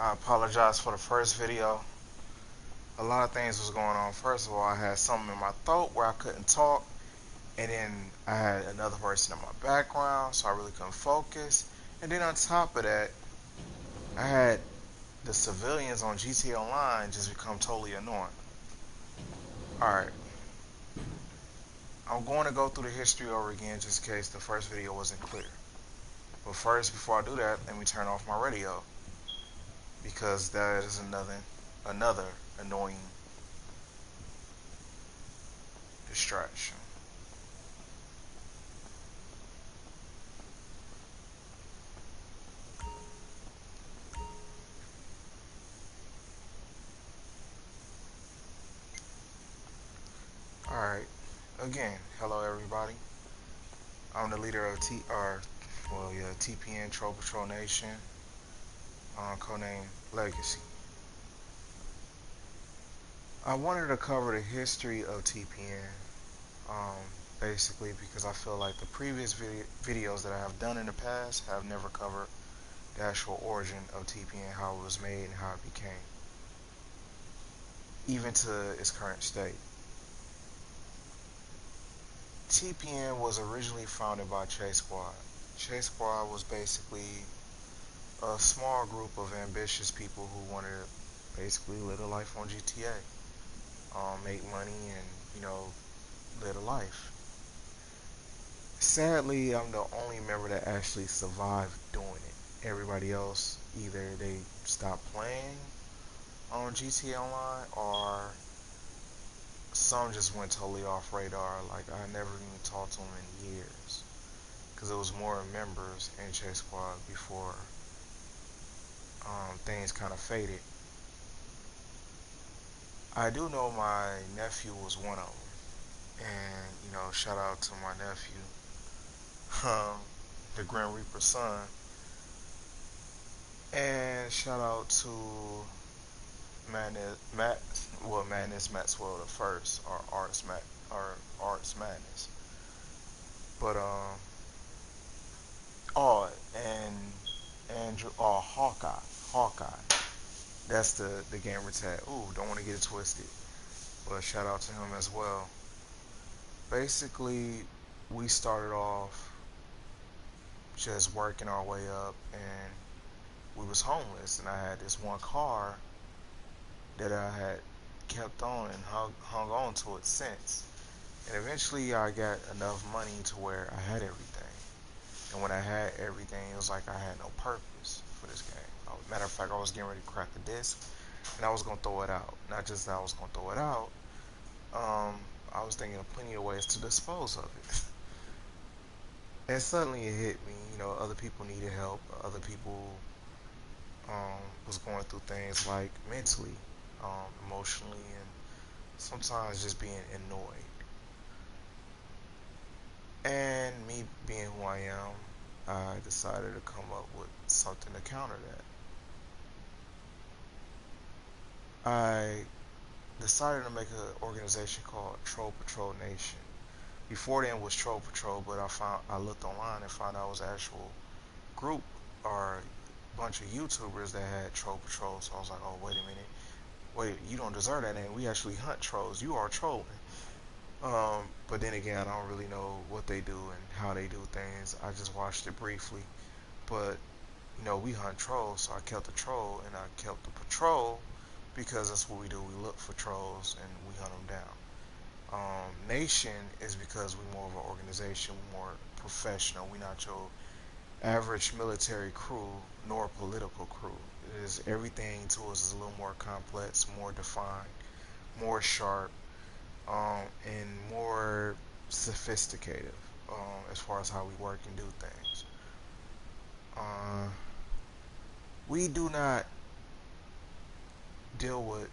I apologize for the first video. A lot of things was going on. First of all, I had something in my throat where I couldn't talk, and then I had another person in my background, so I really couldn't focus. And then on top of that, I had the civilians on GTA Online just become totally annoying. Alright, I'm going to go through the history over again just in case the first video wasn't clear. But first, before I do that, let me turn off my radio because that is another annoying distraction. Alright, again, hello everybody. I'm the leader of TPN Troll Patrol Nation, codename Legacy. I wanted to cover the history of TPN, basically because I feel like the previous videos that I have done in the past have never covered the actual origin of TPN, how it was made and how it became, even to its current state. TPN was originally founded by Chase Squad. Chase Squad was basically a small group of ambitious people who wanted to basically live a life on GTA, make money, and live a life. Sadly, I'm the only member that actually survived doing it. Everybody else, either they stopped playing on GTA Online, or some just went totally off radar. Like, I never even talked to them in years because it was more members in Chase Squad before things kind of faded. I do know my nephew was one of them, and shout out to my nephew, the Grim Reaper's son, and shout out to Madness Maxwell the first, or Arts Madness. But oh, and Andrew, Hawkeye. That's the gamer tag. Ooh, don't want to get it twisted. But shout out to him as well. Basically, we started off just working our way up, and we was homeless, and I had this one car that I had kept on and hung on to it since. And eventually I got enough money to where I had everything. And when I had everything, it was like I had no purpose for this game. Matter of fact, I was getting ready to crack the disc, and I was going to throw it out. Not just that I was going to throw it out, I was thinking of plenty of ways to dispose of it. And suddenly it hit me, other people needed help. Other people was going through things like mentally, emotionally, and sometimes just being annoyed. And me being who I am, I decided to come up with something to counter that. I decided to make an organization called Troll Patrol Nation. Before then was Troll Patrol, but I looked online and found out it was an actual group or a bunch of YouTubers that had Troll Patrol. So I was like, oh, wait a minute. Wait, you don't deserve that name. We actually hunt trolls. You are trolling. But then again, I don't really know what they do and how they do things. I just watched it briefly. But, we hunt trolls, so I kept the troll and I kept the patrol because that's what we do. We look for trolls and we hunt them down. Nation is because we're more of an organization, we're more professional. We're not your average military crew nor political crew. It is everything to us is a little more complex, more defined, more sharp, and more sophisticated as far as how we work and do things. Uh, we do not deal with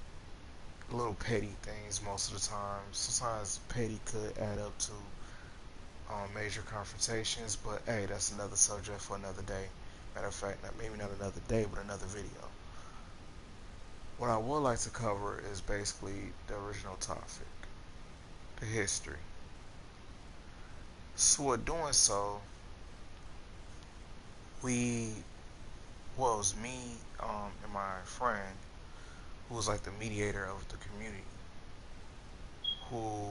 little petty things most of the time. Sometimes petty could add up to major confrontations, but hey, that's another subject for another day. Matter of fact, maybe not another day, but another video. What I would like to cover is basically the original topic, the history. So, in doing so, we Well, it was me and my friend who was like the mediator of the community, who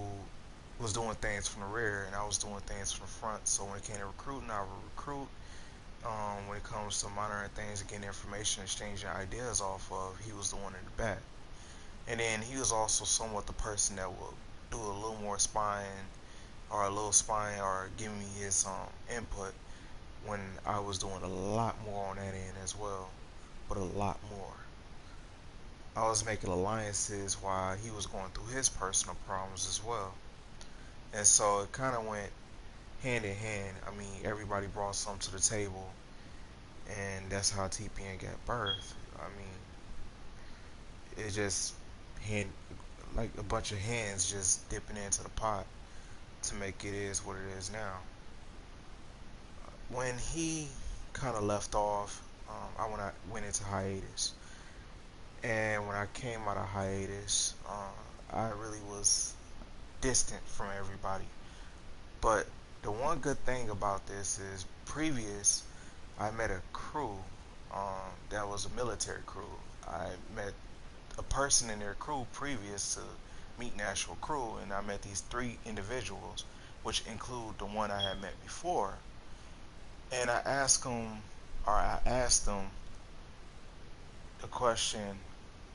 was doing things from the rear and I was doing things from the front. So when it came to recruiting, I would recruit. When it comes to monitoring things and getting information, exchanging ideas off of, he was the one in the back. And then he was also somewhat the person that would do a little more spying or a little spying or give me his input when I was doing a lot more on that end as well, but a lot more. I was making alliances while he was going through his personal problems as well. And so it kind of went hand in hand. I mean, everybody brought something to the table, and that's how TPN got birthed. I mean, it just hand like a bunch of hands just dipping into the pot to make it is what it is now. When he kind of left off, I went into hiatus, and when I came out of hiatus, I really was distant from everybody. But the one good thing about this is previous, I met a crew that was a military crew. I met a person in their crew previous to meeting the actual crew, and I met these three individuals, which include the one I had met before. And I asked them the question,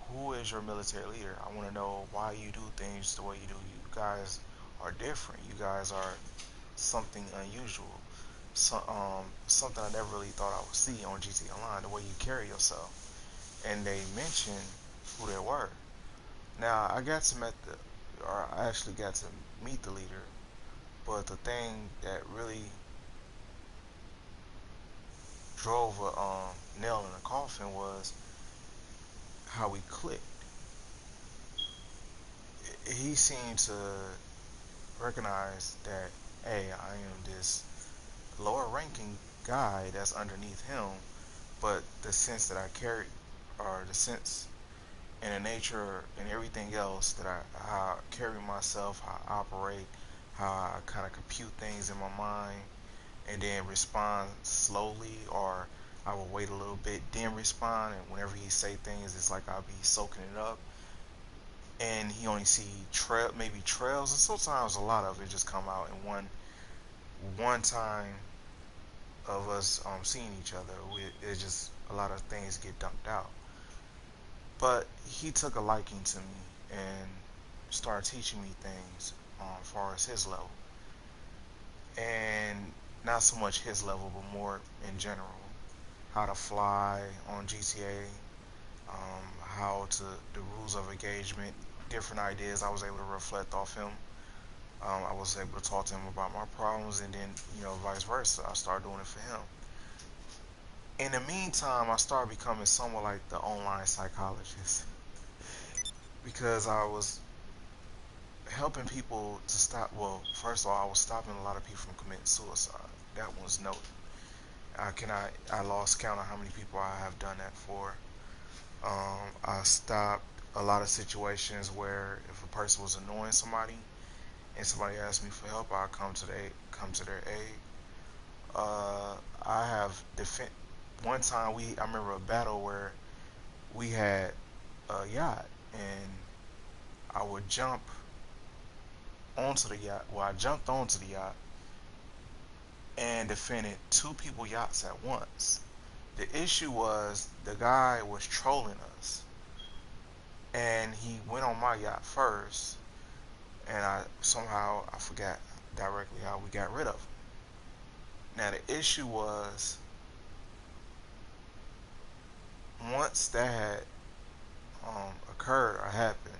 who is your military leader? I want to know why you do things the way you do. You guys are different. You guys are something unusual. Something I never really thought I would see on GT Online, the way you carry yourself. And they mentioned who they were. Now I actually got to meet the leader, but the thing that really drove a nail in the coffin was how we clicked. He seemed to recognize that, hey, I am this lower ranking guy that's underneath him, but the sense that I carry, or the sense and the nature and everything else that how I carry myself, how I operate, how I kind of compute things in my mind, and then respond slowly, or I will wait a little bit, then respond. And whenever he say things, it's like I'll be soaking it up, and he only see maybe trails, and sometimes a lot of it just come out in one time of us seeing each other. It's just a lot of things get dumped out. But he took a liking to me and started teaching me things as far as his level, and not so much his level, but more in general, how to fly on GTA, how to the rules of engagement, different ideas. I was able to reflect off him. I was able to talk to him about my problems, and then vice versa. I started doing it for him. In the meantime, I started becoming somewhat like the online psychologist because I was helping people to stop. Well, first of all, I was stopping a lot of people from committing suicide. That was noted. I lost count of how many people I have done that for. I stopped a lot of situations where if a person was annoying somebody and somebody asked me for help, I come to their aid. I have defend. One time I remember a battle where we had a yacht, and I would jump onto the yacht. Well, I jumped onto the yacht and defended two people yachts at once. The issue was the guy was trolling us, and he went on my yacht first, and I forgot directly how we got rid of him. Now the issue was, once that had occurred or happened,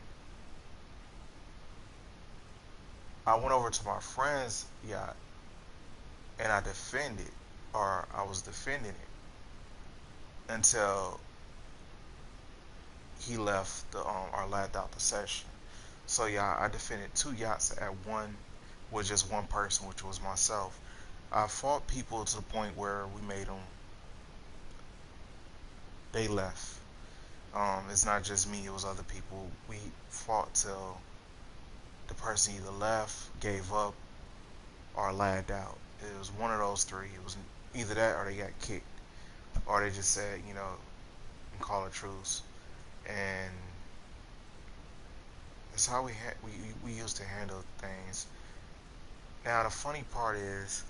I went over to my friend's yacht and I was defending it until he left or lagged out the session. So yeah, I defended two yachts at one with just one person, which was myself. I fought people to the point where we made them, they left. It's not just me, it was other people. We fought till the person either left, gave up, or lagged out. It was one of those three. It was either that or they got kicked. or they just said, and call a truce. And that's how we used to handle things. Now the funny part is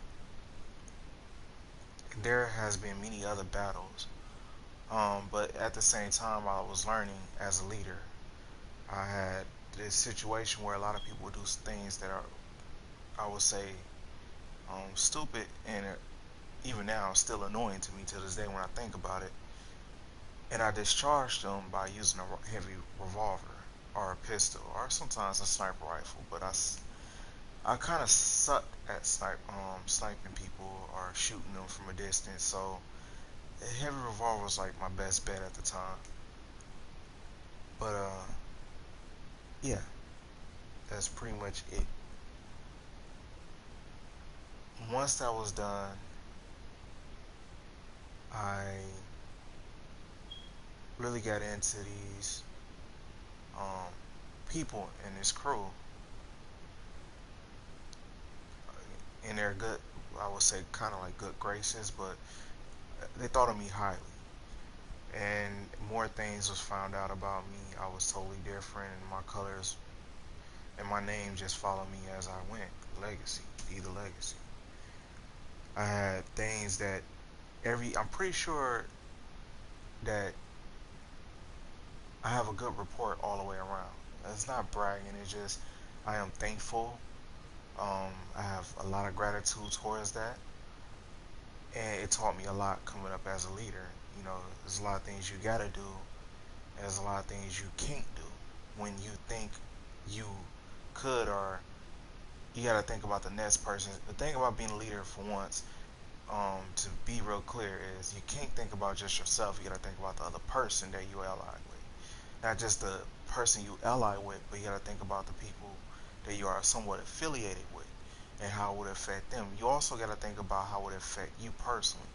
there has been many other battles, but at the same time, while I was learning as a leader, I had this situation where a lot of people do things that are, I would say, stupid, and even now still annoying to me to this day when I think about it. And I discharged them by using a heavy revolver or a pistol or sometimes a sniper rifle. But I kind of sucked at sniping people or shooting them from a distance. So a heavy revolver was like my best bet at the time. But yeah, that's pretty much it. Once that was done, I really got into these um, people in this crew, and they're good. I would say kind of like good graces, but they thought of me highly. And more things was found out about me. I was totally different, and my colors and my name just followed me as I went. Legacy, be the legacy. I had things that I'm pretty sure that I have a good report all the way around. It's not bragging. It's just I am thankful. I have a lot of gratitude towards that, and it taught me a lot coming up as a leader. There's a lot of things you gotta do. There's a lot of things you can't do when you think you could, or you gotta think about the next person. The thing about being a leader for once, to be real clear, is you can't think about just yourself. You gotta think about the other person that you ally with. Not just the person you ally with, but you gotta think about the people that you are somewhat affiliated with and how it would affect them. You also gotta think about how it would affect you personally.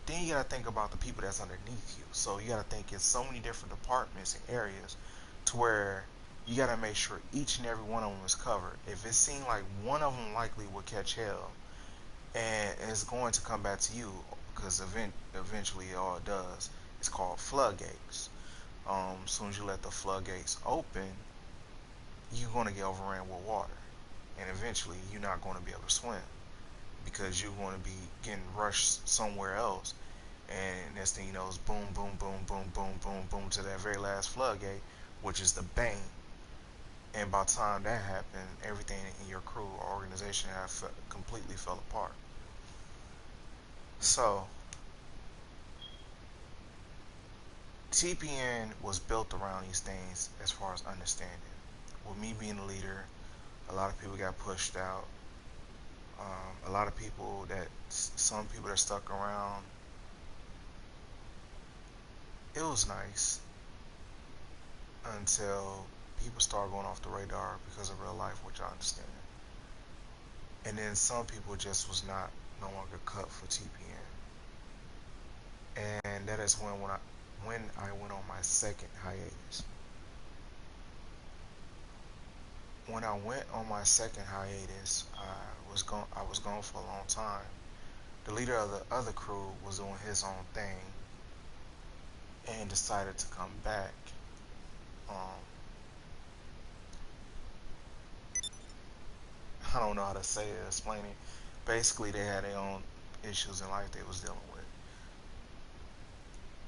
Then you gotta think about the people that's underneath you. So you gotta think in so many different departments and areas to where you gotta make sure each and every one of them is covered. If it seems like one of them likely will catch hell and it's going to come back to you, because eventually all it does is called floodgates. As soon as you let the floodgates open, you're going to get overran with water, and eventually you're not going to be able to swim because you're going to be getting rushed somewhere else. And next thing you know is boom, boom, boom, boom, boom, boom, boom to that very last floodgate, which is the bang. And by the time that happened, everything in your crew or organization completely fell apart. So TPN was built around these things as far as understanding. With me being a leader, a lot of people got pushed out. A lot of people some people that stuck around. It was nice until people started going off the radar because of real life, which I understand. And then some people just was not no longer cut for TPN. And that is when I went on my second hiatus. When I went on my second hiatus, I was gone for a long time. The leader of the other crew was doing his own thing and decided to come back. Um, I don't know how to say it, explain it. Basically, they had their own issues in life they was dealing with,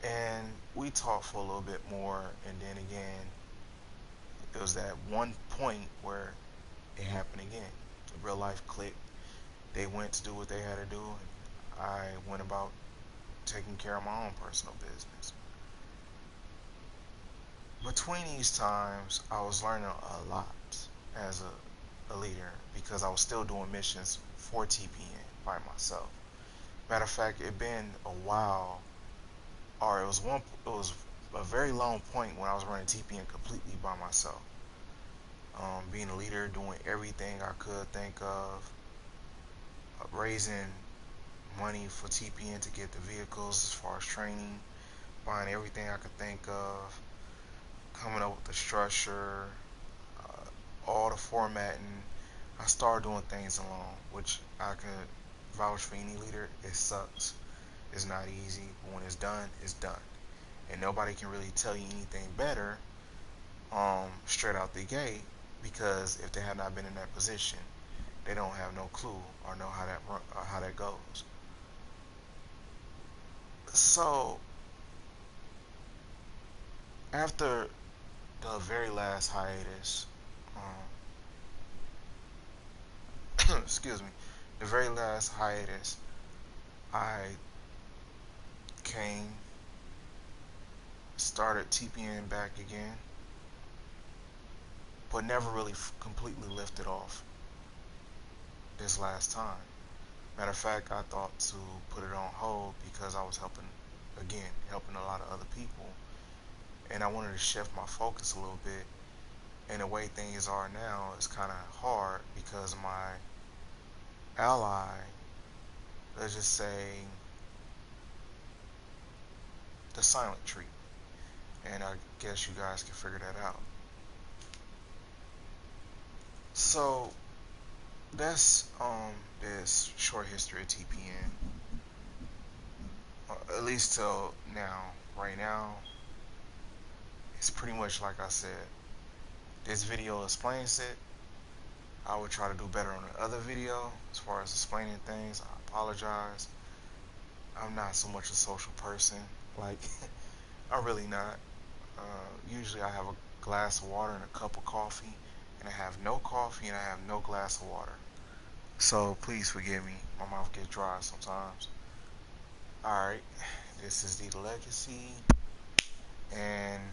and we talked for a little bit more, and then again, it was that one point where it happened again. The real life clicked. They went to do what they had to do, and I went about taking care of my own personal business. Between these times, I was learning a lot as a leader because I was still doing missions for TPN by myself. Matter of fact, it been a while, or it was a very long point when I was running TPN completely by myself. Being a leader, doing everything I could think of, raising money for TPN to get the vehicles as far as training, buying everything I could think of, coming up with the structure, all the formatting. I started doing things alone, which I could vouch for any leader. It sucks. is not easy, but when it's done, it's done. And nobody can really tell you anything better straight out the gate, because if they have not been in that position, they don't have no clue or know how that goes. So after the very last hiatus, excuse me, the very last hiatus, I came, started TPN back again, but never really completely lifted off this last time. Matter of fact, I thought to put it on hold because I was helping a lot of other people, and I wanted to shift my focus a little bit. And the way things are now is kind of hard because my ally, let's just say, the silent treatment, and I guess you guys can figure that out. So that's this short history of TPN, at least till now. Right now, it's pretty much like I said. This video explains it. I would try to do better on the other video as far as explaining things. I apologize. I'm not so much a social person. Like, I'm really not. Usually I have a glass of water and a cup of coffee, and I have no coffee and I have no glass of water. So please forgive me. My mouth gets dry sometimes. Alright, this is the Legacy, and